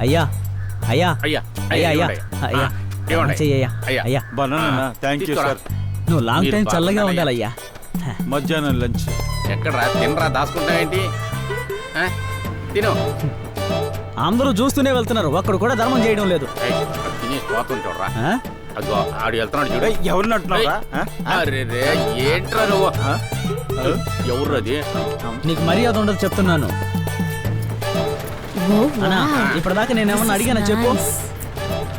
అయ్యా అయ్యా అయ్యా అయ్యా అయ్యా అయ్యా చెయ్యయ్యా అయ్యా బనానా థ్యాంక్ యూ సార్. నువ్వు లాంగ్ మీరు టైం చల్లగా బాగున్నారయ్యా. ఉండాలయ్యా. మధ్యాహ్నం లంచ్. ఎక్కడరా తినరా దాచుకుంటావేంటి తిను. అందరూ చూస్తూనే వెళ్తున్నారు, ఒక్కడు కూడా ధర్మం చేయడం లేదు. తినేసి పోతుంది చూడరా. ఆ? అదిగో ఆడు వెళ్తున్నాడు చూడు. ఎవరిని అంటున్నారా? అరే రే ఏంట్రా నువ్వు? ఎవరు అది? నీకు మర్యాద ఉండదు చెప్తున్నాను. అన్నా ఇప్పటిదాకా నేనేమన్నా అడిగానా చెప్పు.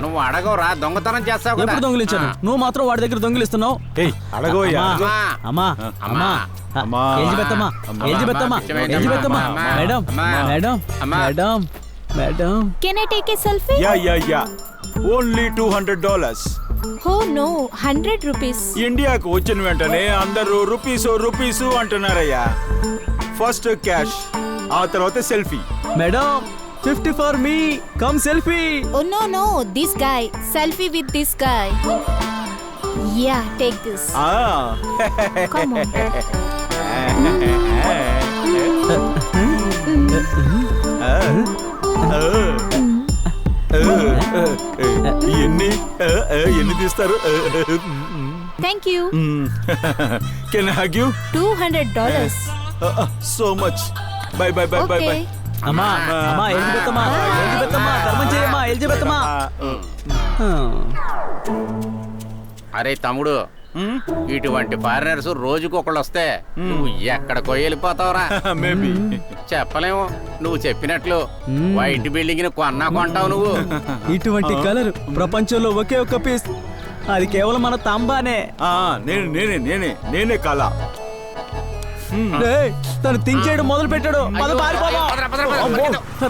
నువ్వు అడగవురా, దొంగతనం చేస్తావు కదా. ఎప్పుడు దొంగిలించాను? నువ్వు మాత్రం వాడి దగ్గర దొంగిలిస్తున్నావు. ఏయ్ అడగోయ్యా. అమ్మా అమ్మా అమ్మా. అమ్మా. ఎలిజబెత్తమ్మా ఎలిజబెత్తమ్మా ఎలిజబెత్తమ్మా madam madam madam madam. Can I take a selfie? Yeah only $200. Oh no, 100 rupees. ఇండియాకు వచ్చిన వెంటనే అందరూ రూపీసు అంటున్నారయ్యా. ఫస్ట్ క్యాష్, ఆ తర్వాత selfie. Madam 50 for me, come selfie. Oh no, this guy. Selfie with this guy. Yeah, take this. Come on. ఎన్ని తీస్తారు? Thank you. Can I hug you? $200. So much. By by by by by. Okay. అమ్మా అమ్మా ఎలిజబెత్తమ్మా ఎలిజబెత్తమ్మా ధర్మం చేయమ్మా ఎలిజబెత్తమ్మా. అరే తమ్ముడు, ఇటువంటి ఫారినర్స్ రోజుకు ఒకళ్ళు వస్తే నువ్వు ఎక్కడికో వెళ్ళిపోతావురా. మేబీ. చెప్పలేము. నువ్వు చెప్పినట్లు వైట్ బిల్డింగ్ ని కొంటావు నువ్వు. ఇటువంటి కలర్ ప్రపంచంలో ఒకే ఒక్క పీస్, అది కేవలం మన తాంబానే. నేనే కాలా. తను థింక్ చేయడం మొదలు పెట్టాడు. అయ్యో, పదరా, పదరా, పదరా.